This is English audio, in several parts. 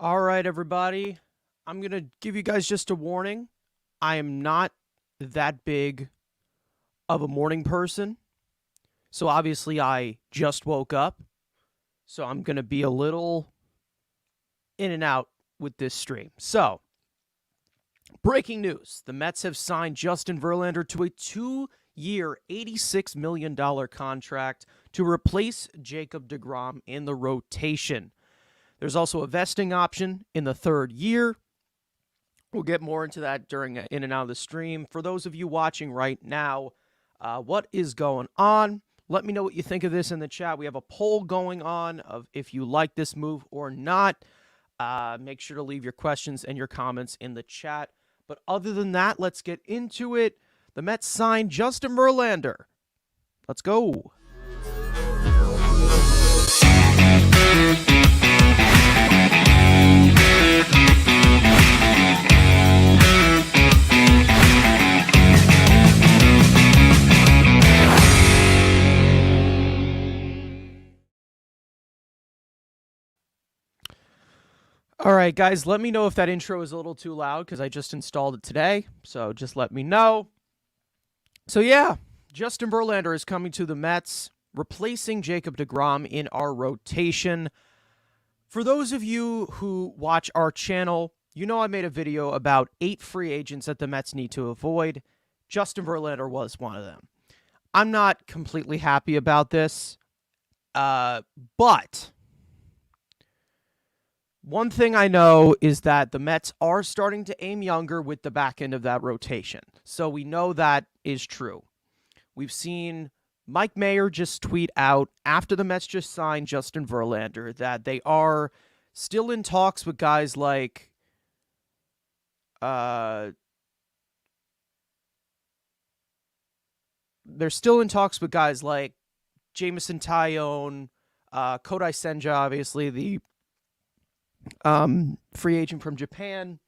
All right, everybody. I'm going to give you guys just a warning. I am not that big of a morning person. So obviously, I just woke up. So I'm going to be a little in and out with this stream. So, breaking news: the Mets have signed Justin Verlander to a 2-year, $86 million contract to replace Jacob deGrom in the rotation. There's also a vesting option in the third year. We'll get more into that during in and out of the stream. For those of you watching right now, what is going on? Let me know what you think of this in the chat. We have a poll going on of if you like this move or not. Make sure to leave your questions and your comments in the chat. But other than that, let's get into it. The Mets signed Justin Verlander. Let's go. All right, guys, let me know if that intro is a little too loud because I just installed it today. So just let me know. So yeah, Justin Verlander is coming to the Mets, replacing Jacob deGrom in our rotation. For those of you who watch our channel, you know I made a video about 8 free agents that the Mets need to avoid. Justin Verlander was one of them. I'm not completely happy about this, but one thing I know is that the Mets are starting to aim younger with the back end of that rotation. So we know that is true. We've seen Mike Mayer just tweet out after the Mets just signed Justin Verlander that they are still in talks with guys like they're still in talks with guys like Jameson Taillon, Kodai Senja, obviously the free agent from Japan.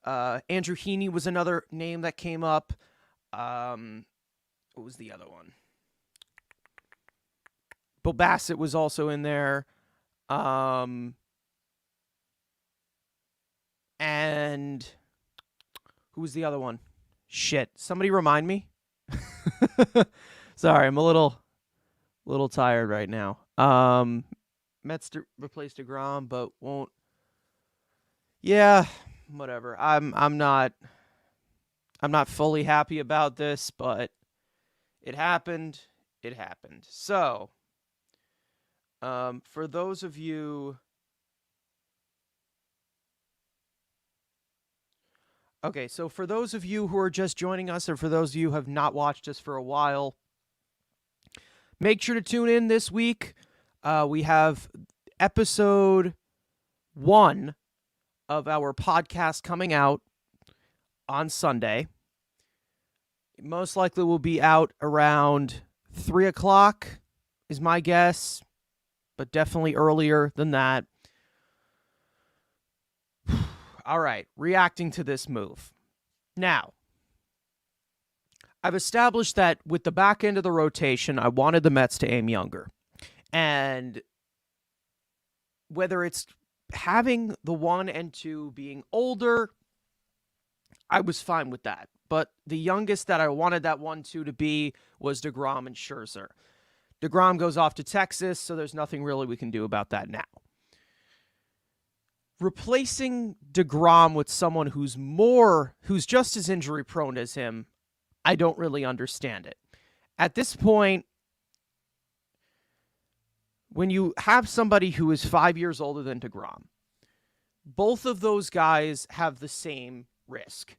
Andrew Heaney was another name that came up. What was the other one? Bill Bassett was also in there. And who was the other one? Shit. Somebody remind me. Sorry, I'm a little tired right now. Mets replaced deGrom, but won't. Yeah, whatever. I'm not fully happy about this, but it happened. It happened. So, for those of you, okay, so for those of you who are just joining us, or for those of you who have not watched us for a while, make sure to tune in this week. We have episode 1 of our podcast coming out on Sunday. It most likely will be out around 3 o'clock is my guess, but definitely earlier than that. All right, reacting to this move. Now, I've established that with the back end of the rotation, I wanted the Mets to aim younger. And whether it's having the 1 and 2 being older, I was fine with that. But the youngest that I wanted that 1-2 to be was deGrom and Scherzer. deGrom goes off to Texas, so there's nothing really we can do about that now. Replacing deGrom with someone who's just as injury prone as him, I don't really understand it. At this point, when you have somebody who is 5 years older than deGrom, both of those guys have the same risk.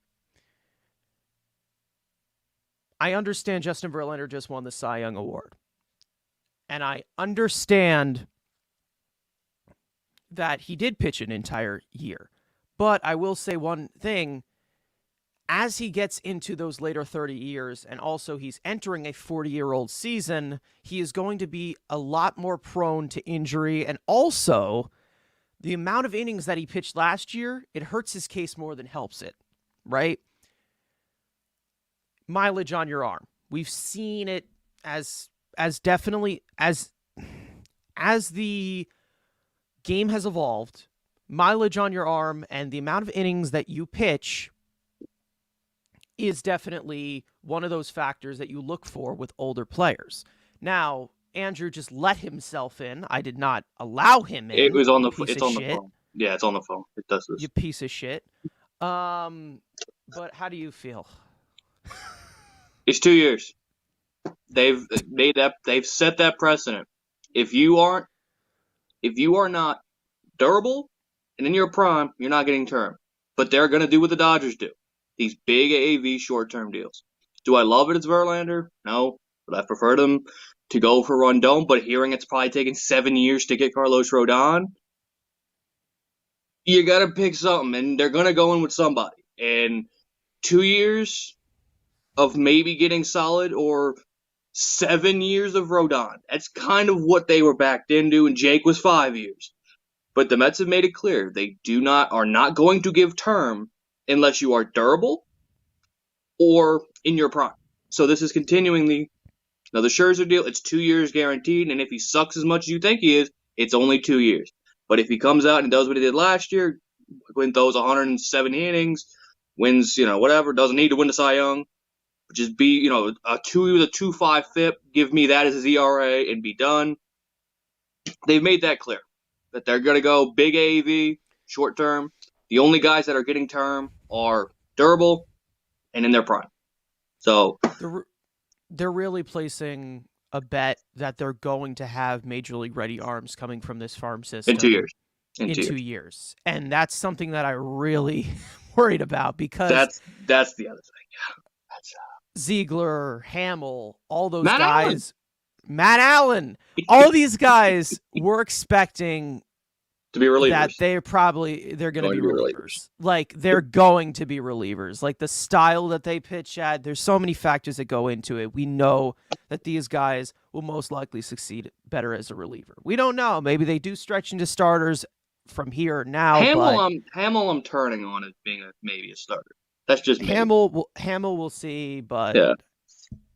I understand Justin Verlander just won the Cy Young Award. And I understand that he did pitch an entire year. But I will say one thing. As he gets into those later 30 years, and also he's entering a 40-year-old season, he is going to be a lot more prone to injury. And also, the amount of innings that he pitched last year, it hurts his case more than helps it, right? Mileage on your arm. We've seen it as definitely as the game has evolved, mileage on your arm and the amount of innings that you pitch is definitely one of those factors that you look for with older players. Now, Andrew just let himself in. I did not allow him It in. was on You the. piece It's of on the shit. phone. Yeah, it's on the phone. It does You this. piece of shit. But how do you feel? It's 2 years. They've made that. They've set that precedent. If you aren't, if you are not durable and in your prime, you're not getting term. But they're gonna do what the Dodgers do. These big AAV short-term deals. Do I love it as Verlander? No, but I prefer them to go for Rondon. But hearing it's probably taken 7 years to get Carlos Rodon, you gotta pick something, and they're gonna go in with somebody. And 2 years of maybe getting solid, or 7 years of Rodon. That's kind of what they were backed into, and Jake was 5 years. But the Mets have made it clear they are not going to give term unless you are durable or in your prime. So this is continually another Scherzer deal. It's 2 years guaranteed, and if he sucks as much as you think he is, it's only 2 years. But if he comes out and does what he did last year, wins those 170 innings, wins, whatever, doesn't need to win the Cy Young, just be, a 2.5 FIP, give me that as his ERA and be done. They've made that clear that they're going to go big AAV, short term. The only guys that are getting term are durable and in their prime. So they're really placing a bet that they're going to have major league ready arms coming from this farm system in 2 years. In 2 years. And that's something that I really worried about, because that's the other thing. Yeah. Ziegler, Hamill, all those Matt guys, Matt Allen, all these guys were expecting to be relievers. That they're going to be relievers. Like, they're going to be relievers. Like, the style that they pitch at, there's so many factors that go into it. We know that these guys will most likely succeed better as a reliever. We don't know. Maybe they do stretch into starters from here now. Hamill, I'm turning on as being maybe a starter. That's just me. Hamill we'll see, but yeah.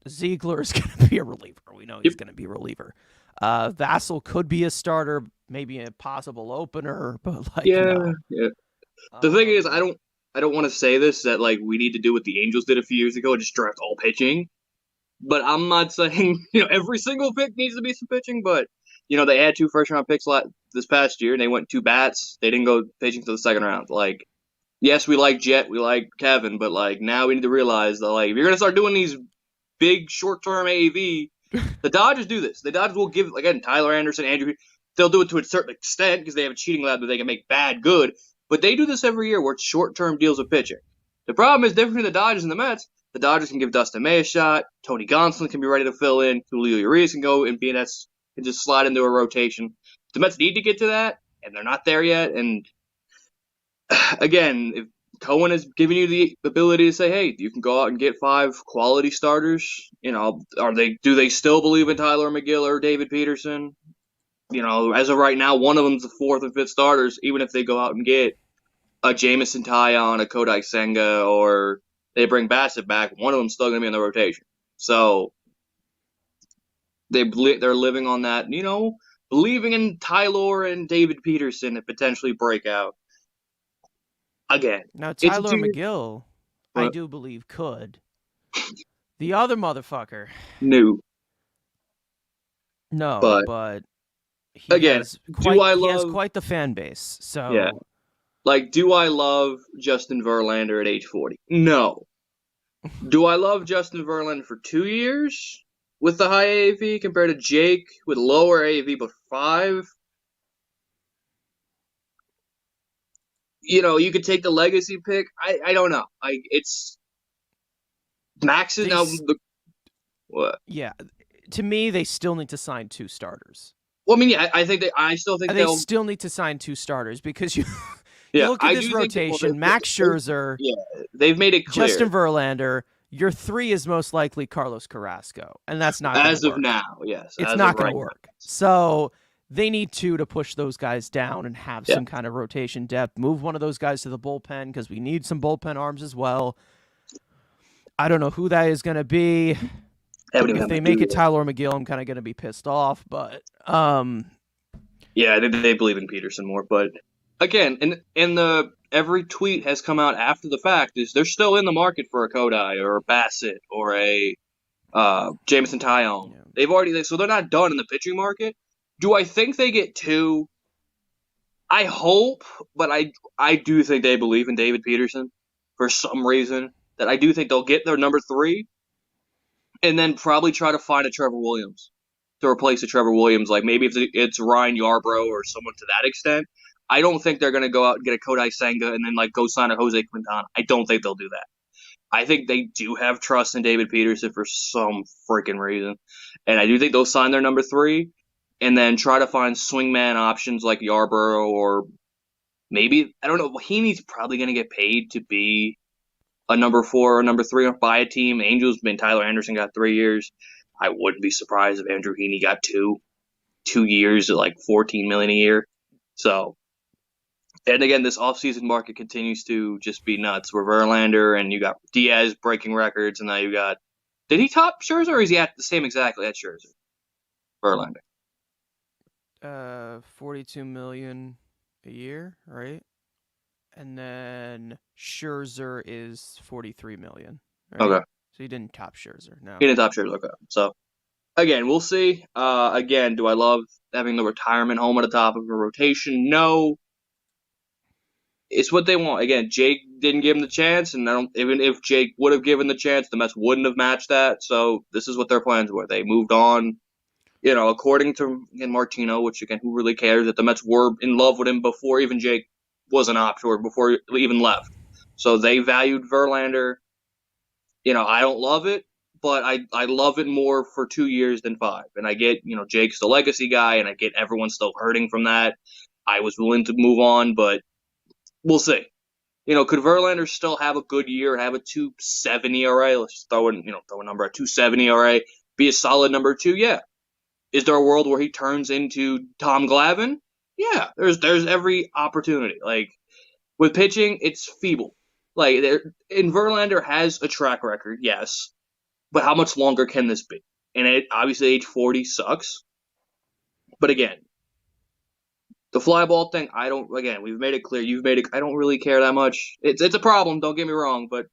Ziegler is going to be a reliever. We know he's going to be a reliever. Vassell could be a starter, maybe a possible opener, but yeah. The thing is, I don't want to say this, that like we need to do what the Angels did a few years ago and just draft all pitching. But I'm not saying every single pick needs to be some pitching. But they had 2 first-round picks this past year, and they went 2 bats. They didn't go pitching to the second round. Like, yes, we like Jet, we like Kevin, but like now we need to realize that like if you're gonna start doing these big short-term AAV, the Dodgers do this. The Dodgers will give, again, Tyler Anderson, Andrew. They'll do it to a certain extent because they have a cheating lab that they can make bad good. But they do this every year where it's short-term deals with pitching. The problem is different between the Dodgers and the Mets. The Dodgers can give Dustin May a shot. Tony Gonsolin can be ready to fill in. Julio Urias can go and can just slide into a rotation. The Mets need to get to that, and they're not there yet. And again, if Cohen has given you the ability to say, hey, you can go out and get 5 quality starters. Do they still believe in Tyler McGill or David Peterson? As of right now, one of them's the 4th and 5th starters, even if they go out and get a Jamison Taillon, a Kodai Senga, or they bring Bassett back, one of them's still going to be in the rotation. So they're living on that, believing in Tyler and David Peterson to potentially break out. Again. Now, Tyler McGill, I do believe, could. The other motherfucker. No, but he has quite the fan base. So yeah. Like, do I love Justin Verlander at age 40? No. Do I love Justin Verlander for 2 years with the high AAV compared to Jake with lower AAV but 5? You could take the legacy pick. I don't know. It's Max is now. What? Yeah, to me, they still need to sign 2 starters. Well, I mean, yeah, I still think they still need to sign 2 starters because you look at this rotation. Max Scherzer. Yeah, they've made it clear. Justin Verlander. Your 3 is most likely Carlos Carrasco, and that's not gonna as work. of now. Yes, it's not going to work. So they need 2 to push those guys down and have some kind of rotation depth. Move one of those guys to the bullpen because we need some bullpen arms as well. I don't know who that is going to be. If they make it Tyler McGill, I'm kind of going to be pissed off. But yeah, they believe in Peterson more. But again, and the every tweet has come out after the fact is they're still in the market for a Kodai or a Bassett or a Jameson Tyone. Yeah. So they're not done in the pitching market. Do I think they get two? I hope, but I do think they believe in David Peterson for some reason. That I do think they'll get their number three, and then probably try to find a Trevor Williams to replace a Trevor Williams. Like maybe if it's Ryan Yarbrough or someone to that extent. I don't think they're going to go out and get a Kodai Senga and then like go sign a Jose Quintana. I don't think they'll do that. I think they do have trust in David Peterson for some freaking reason. And I do think they'll sign their number three and then try to find swingman options like Yarborough or maybe, I don't know, Heaney's probably going to get paid to be a number four or number three by a team. Angels, Tyler Anderson got 3 years. I wouldn't be surprised if Andrew Heaney got 2 years at like $14 million a year. So, and again, this offseason market continues to just be nuts. We're Verlander, and you got Diaz breaking records, and now you got. Did he top Scherzer, or is he at the same exactly at Scherzer? Verlander. 42 million a year, right? And then Scherzer is 43 million. Right? Okay. So he didn't top Scherzer. No. He didn't top Scherzer. Okay. So, again, we'll see. Again, do I love having the retirement home at the top of a rotation? No. It's what they want. Again, Jake didn't give him the chance, and even if Jake would have given the chance, the Mets wouldn't have matched that. So this is what their plans were. They moved on, according to Martino, which again, who really cares that the Mets were in love with him before even Jake was an option or before he even left. So they valued Verlander. I don't love it, but I love it more for 2 years than 5. And I get, Jake's the legacy guy, and I get everyone's still hurting from that. I was willing to move on, but we'll see. Could Verlander still have a good year, have a 2.7 ERA? Let's just throw a number at 2.7 ERA, be a solid number 2. Yeah. Is there a world where he turns into Tom Glavine? Yeah. There's every opportunity. Like with pitching, it's feeble. And Verlander has a track record, yes, but how much longer can this be? And obviously, age 40 sucks. But again, the fly ball thing, we've made it clear. You've made it. I don't really care that much. It's a problem. Don't get me wrong, but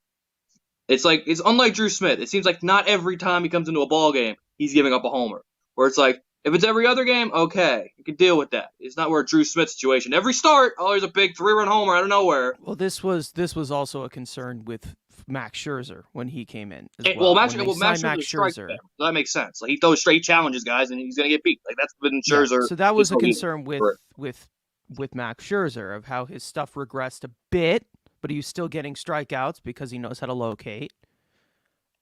it's unlike Drew Smith. It seems like not every time he comes into a ball game, he's giving up a homer. Where it's like, if it's every other game, okay, you can deal with that. It's not where Drew Smith situation. Every start, there's a big 3-run homer out of nowhere. Well, this was also a concern with Max Scherzer when he came in. Max Scherzer, so that makes sense. Like he throws straight challenges, guys, and he's gonna get beat. Like that's been Scherzer. Yeah, so that was a concern with Max Scherzer of how his stuff regressed a bit, but he was still getting strikeouts because he knows how to locate.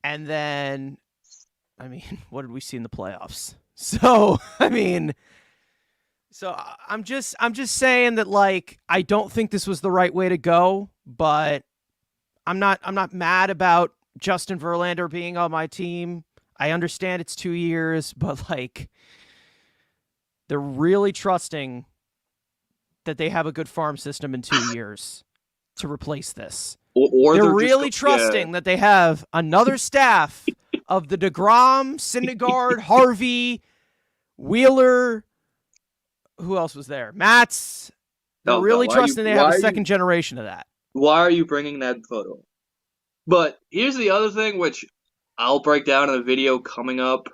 And then, what did we see in the playoffs? So, I'm just saying that I don't think this was the right way to go, but I'm not mad about Justin Verlander being on my team. I understand it's 2 years, but they're really trusting that they have a good farm system in 2 years to replace this. Or they're really trusting that they have another staff of the deGrom, Syndergaard, Harvey, Wheeler. Who else was there? Mats. They're really trusting they have a second generation of that. Why are you bringing that photo? But here's the other thing, which I'll break down in a video coming up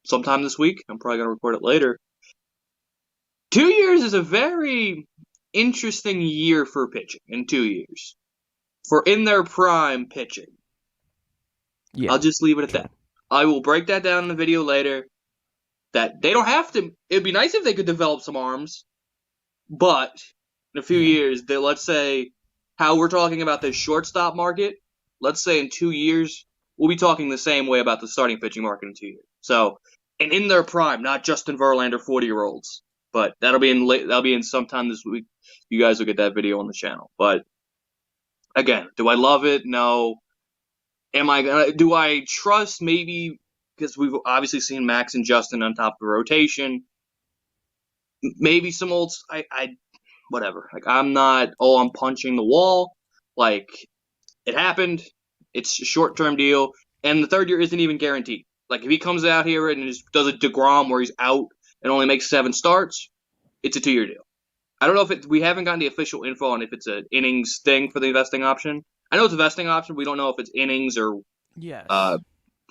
sometime this week. I'm probably going to record it later. 2 years is a very interesting year for pitching in 2 years. For in their prime pitching. Yeah. I'll just leave it at that. I will break that down in the video later. That they don't have to. It'd be nice if they could develop some arms. But in a few years, let's say how we're talking about this shortstop market, let's say in 2 years, we'll be talking the same way about the starting pitching market in 2 years. So, and in their prime, not Justin Verlander 40-year-olds. But that'll be in sometime this week. You guys will get that video on the channel. But again, do I love it? No. Do I trust maybe because we've obviously seen Max and Justin on top of the rotation. Maybe some old whatever. I'm not I'm punching the wall. It happened. It's a short-term deal, and the third year isn't even guaranteed. If he comes out here and just does a deGrom where he's out and only makes 7 starts, it's a 2-year deal. I don't know if we haven't gotten the official info on if it's an innings thing for the vesting option. I know it's a vesting option. We don't know if it's innings or Yes.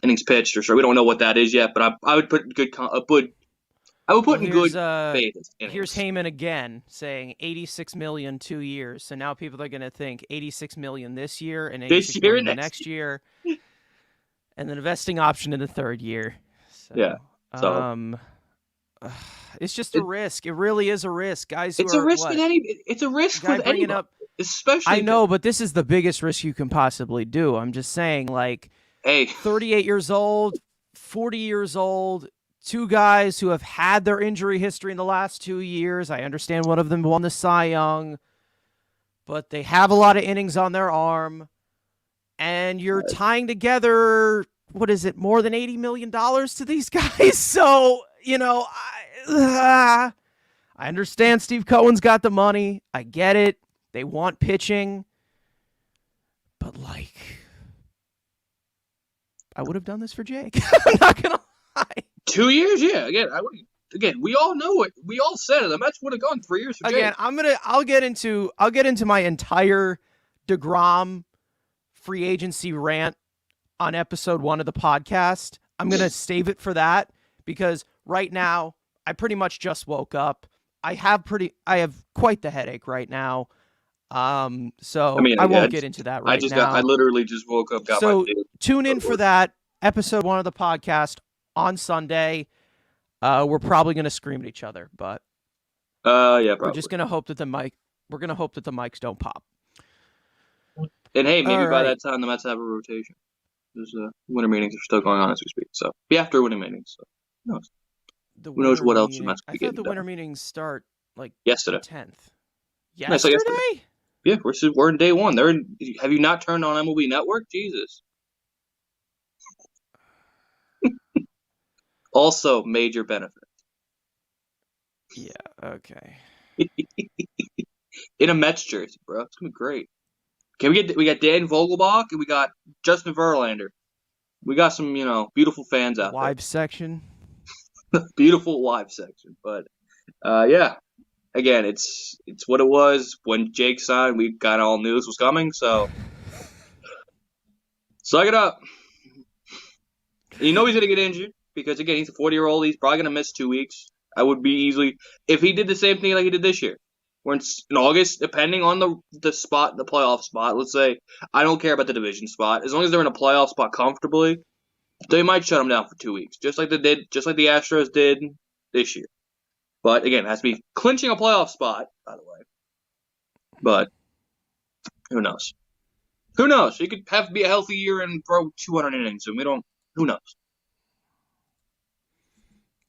innings pitched or so. We don't know what that is yet. But I would put I would put in good faith as here's innings. Heyman again saying 86 million 2 years. So now people are going to think 86 million this year and 86 million the next year, and then a vesting option in the third year. So, yeah. So it's just a risk. It really is a risk, guys. It's a risk with It's a risk with anybody, especially. I know, but this is the biggest risk you can possibly do. I'm just saying, like, hey, 38 years old, 40 years old, two guys who have had their injury history in the last 2 years. I understand one of them won the Cy Young, but they have a lot of innings on their arm, and you're tying together, what is it, more than $80 million to these guys? So, I understand Steve Cohen's got the money. I get it. They want pitching. But, like, I would have done this for Jake. I'm not going to lie. 2 years? Yeah. Again, we all know it. We all said it. The Mets would have gone 3 years for Jake. Again, I'll get into my entire deGrom free agency rant on episode 1 of the podcast. I'm going to save it for that because right now I pretty much just woke up. I have quite the headache right now. So I won't get into that right now. I literally just woke up. So tune in for that episode 1 of the podcast on Sunday. We're probably going to scream at each other, but yeah, probably. We're just going to hope that the mics don't pop. And hey, maybe by that time the Mets have a rotation. There's winter meetings are still going on as we speak. So be after winter meetings. So who knows? Who knows what else the Mets could be getting done. The winter meetings start like yesterday. The 10th. Yesterday? Yeah, we're in day 1. Have you not turned on MLB Network? Jesus. Also, major benefit. Yeah. Okay. In a Mets jersey, bro. It's gonna be great. We got Dan Vogelbach and we got Justin Verlander. We got some, beautiful fans out there. Live section. Beautiful live section. But yeah. Again, it's what it was when Jake signed. We kind of all knew this was coming, so suck it up. You know he's gonna get injured because again he's a 40-year-old. He's probably gonna miss 2 weeks. I would be easily if he did the same thing like he did this year. We're in August, depending on the spot, the playoff spot. Let's say I don't care about the division spot as long as they're in a playoff spot comfortably. They might shut him down for 2 weeks, just like the Astros did this year. But again, it has to be clinching a playoff spot, by the way. But who knows? Who knows? He could have to be a healthy year and throw 200 innings, and we don't. Who knows?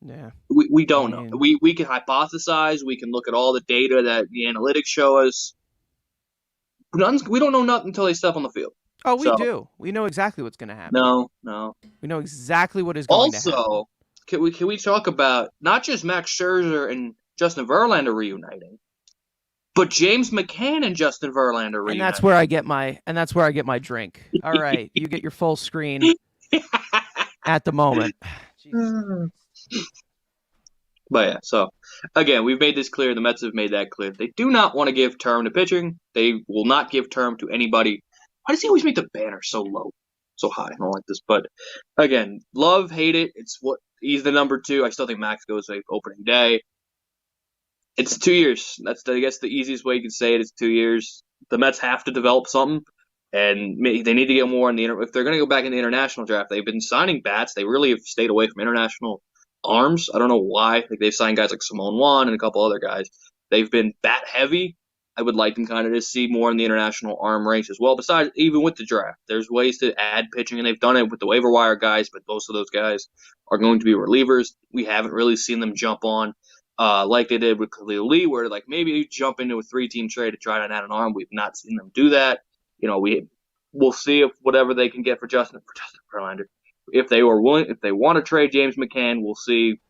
Yeah. We don't know. We can hypothesize. We can look at all the data that the analytics show us. We don't know nothing until they step on the field. Oh, we do. We know exactly what's going to happen. No. We know exactly what is going to happen. Also, can we talk about not just Max Scherzer and Justin Verlander reuniting, but James McCann and Justin Verlander reuniting? And that's where I get my drink. All right, you get your full screen at the moment. Jesus. But yeah, so again, we've made this clear. The Mets have made that clear. They do not want to give term to pitching. They will not give term to anybody. Why does he always make the banner so low, so high? I don't like this. But again, love, hate it. He's the number 2. I still think Max goes like opening day. It's 2 years. That's I guess the easiest way you can say it is 2 years. The Mets have to develop something, and they need to get more in the if they're going to go back in the international draft. They've been signing bats. They really have stayed away from international arms. I don't know why. Like they've signed guys like Simone Juan and a couple other guys. They've been bat heavy. I would like them kind of to see more in the international arm ranks as well. Besides, even with the draft, there's ways to add pitching, and they've done it with the waiver wire guys, but most of those guys are going to be relievers. We haven't really seen them jump on like they did with Khalil Lee, where like maybe you jump into a 3-team trade to try to add an arm. We've not seen them do that. We'll see if whatever they can get for Justin Verlander. If they want to trade James McCann, we'll see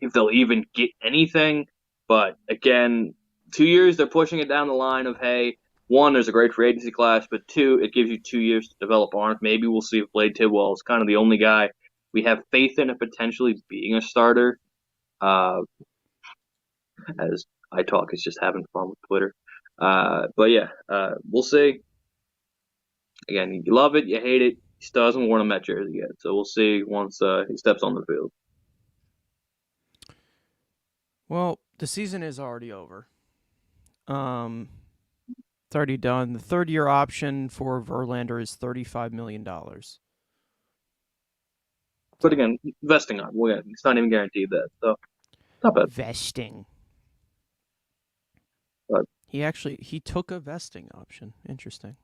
if they'll even get anything. But again, 2 years, they're pushing it down the line of, hey, 1, there's a great free agency class, but 2, it gives you 2 years to develop arms. Maybe we'll see if Blade Tidwell is kind of the only guy we have faith in potentially being a starter. As iTalk is just having fun with Twitter. But yeah, we'll see. Again, you love it, you hate it. He still hasn't worn a Met jersey yet, so we'll see once he steps on the field. Well, the season is already over. It's already done. The third-year option for Verlander is $35 million. But again, vesting on. Well, yeah, it's not even guaranteed that, so not bad. Vesting. But He took a vesting option. Interesting.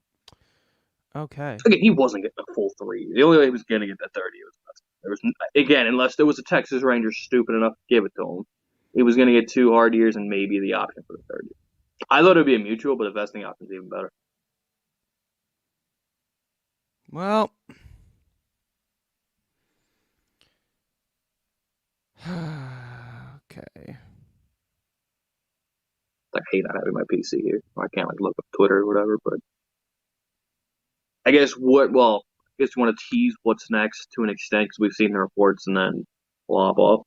Okay. again, he wasn't getting a full 3. The only way he was going to get that 30 was vesting. There was again, unless there was a Texas Ranger stupid enough to give it to him, he was going to get 2 hard years and maybe the option for the 30. I thought it would be a mutual, but the vesting option is even better. Well, okay. I hate not having my PC here. I can't look up Twitter or whatever, but I guess you want to tease what's next to an extent because we've seen the reports and then blah blah.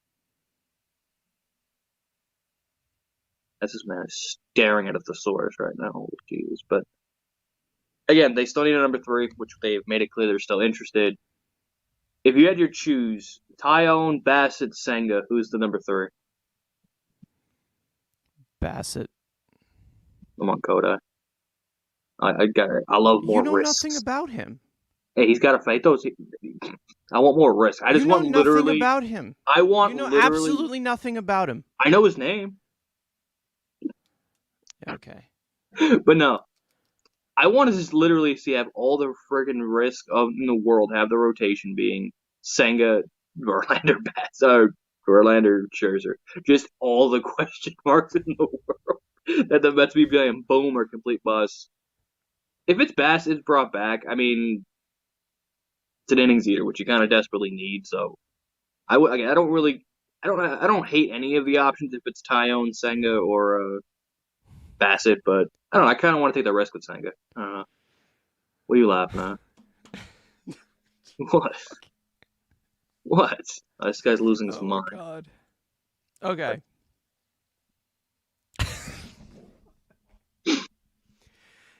That's this man is staring at a thesaurus right now. Oh, Jesus. But again, they still need a number 3, which they've made it clear they're still interested. If you had your choose, Tyone, Bassett, Senga, who's the number 3? Bassett. I'm on Koda. I love more risks. Nothing about him. Hey, he's got a fight those. I want more risk. I just want literally nothing about him. I want absolutely nothing about him. I know his name. Okay. But no. I want to just literally have all the friggin' risk in the world have the rotation being Senga, Verlander, Verlander, Scherzer. Just all the question marks in the world that the Mets be playing boom or complete bust. If it's Bass is brought back, I mean, it's an innings eater, which you kind of desperately need. So I don't hate any of the options if it's Tyone, Senga, or Bassett, but I don't know. I kind of want to take the risk with Senga. I don't know. What are you laughing at? What? What? This guy's losing his mind. Oh, God. Okay.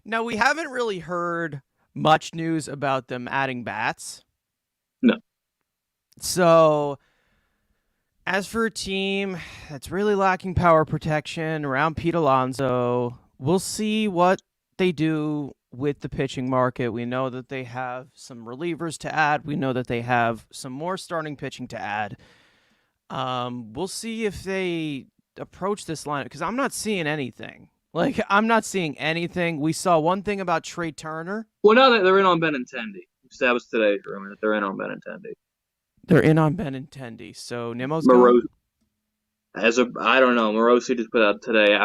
Now, we haven't really heard much news about them adding bats. No. So, as for a team that's really lacking power protection around Pete Alonso, we'll see what they do with the pitching market. We know that they have some relievers to add. We know that they have some more starting pitching to add. We'll see if they approach this lineup, because I'm not seeing anything. I'm not seeing anything. We saw one thing about Trey Turner. Well, now that they're in on Benintendi. That was today's rumor that they're in on Benintendi. They're in on Benintendi. So Nimmo's gone? I don't know. Morosi just put out today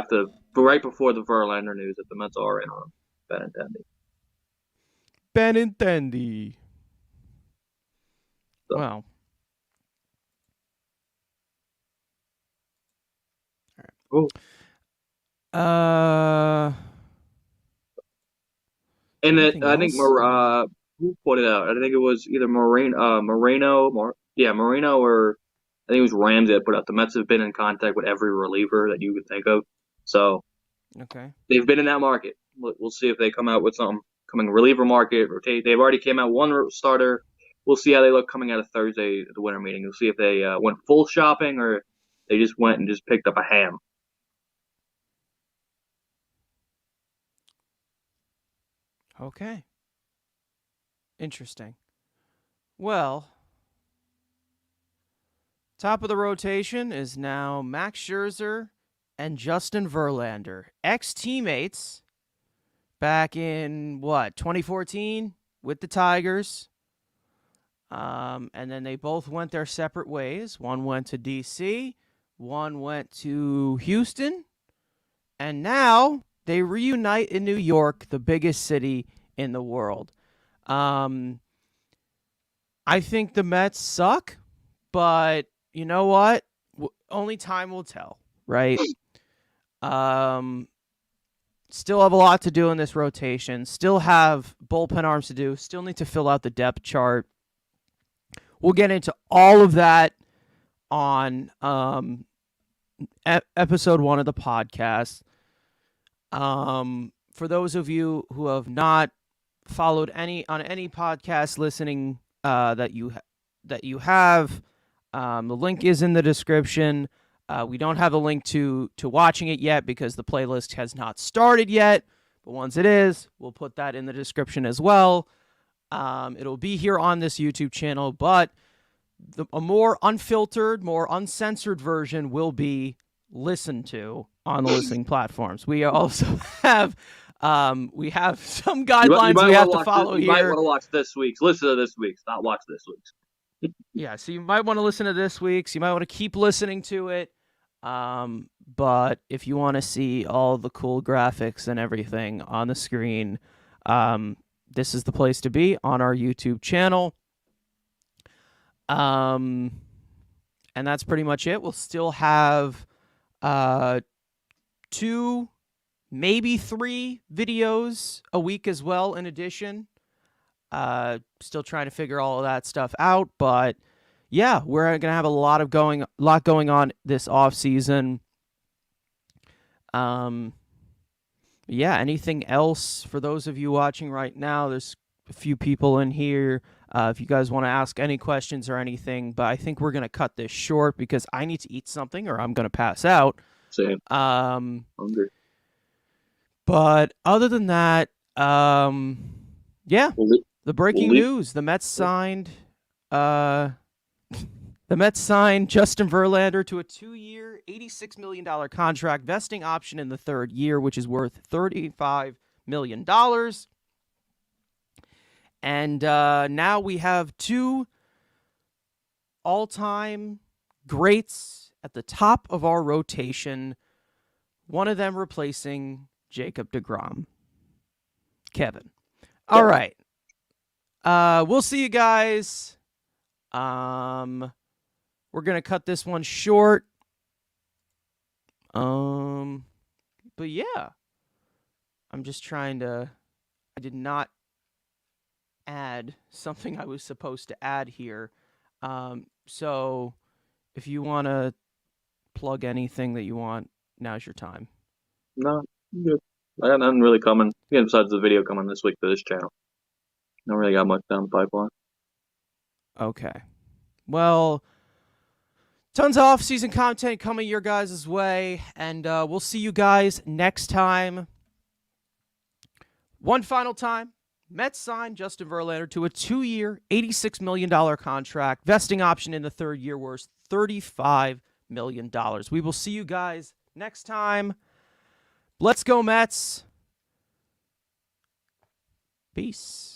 right before the Verlander news that the Mets are in on Benintendi. Benintendi. So. Well. All right. Cool. And I think who put it out? I think it was either Moreno, or I think it was Ramsey that put out. The Mets have been in contact with every reliever that you could think of, so okay, they've been in that market. We'll see if they come out with something coming reliever market. Rotate. They've already came out one starter. We'll see how they look coming out of Thursday at the winter meeting. We'll see if they went full shopping or they just went and just picked up a ham. Okay. Interesting. Well, top of the rotation is now Max Scherzer and Justin Verlander, ex-teammates back in, 2014 with the Tigers. And then they both went their separate ways. One went to D.C., one went to Houston, and now they reunite in New York, the biggest city in the world. I think the Mets suck, but you know what? Only time will tell, right? Still have a lot to do in this rotation. Still have bullpen arms to do. Still need to fill out the depth chart. We'll get into all of that on episode 1 of the podcast. For those of you who have not followed any podcast listening that you have, the link is in the description. We don't have a link to watching it yet because the playlist has not started yet. But once it is, we'll put that in the description as well. It'll be here on this YouTube channel, but a more unfiltered, more uncensored version will be listened to on the listening platforms. We also have some guidelines we have to follow here. You might want to watch this week's. Listen to this week's, not watch this week's. Yeah, so you might want to listen to this week's. You might want to keep listening to it. But if you want to see all the cool graphics and everything on the screen, this is the place to be on our YouTube channel. And that's pretty much it. We'll still have 2, maybe 3 videos a week as well in addition. Still trying to figure all of that stuff out, but yeah, we're going to have a lot going on this off season. Yeah, anything else for those of you watching right now? There's a few people in here. If you guys want to ask any questions or anything, but I think we're going to cut this short because I need to eat something or I'm going to pass out. Same. Hungry. But other than that, yeah, the breaking news: the Mets signed Justin Verlander to a 2-year, $86 million contract, vesting option in the 3rd year, which is worth $35 million. And now we have 2 all-time greats at the top of our rotation, one of them replacing Jacob deGrom. Kevin. All right. We'll see you guys. We're going to cut this one short. But yeah. I'm just trying to... I did not add something I was supposed to add here. So if you want to plug anything that you want, now's your time. No, good. I got nothing really coming. Again, besides the video coming this week to this channel. Don't really got much down the pipeline. Okay. Well, tons of off-season content coming your guys' way, and we'll see you guys next time. One final time, Mets signed Justin Verlander to a 2-year, $86 million contract, vesting option in the 3rd year worth $35 million. We will see you guys next time. Let's go, Mets. Peace.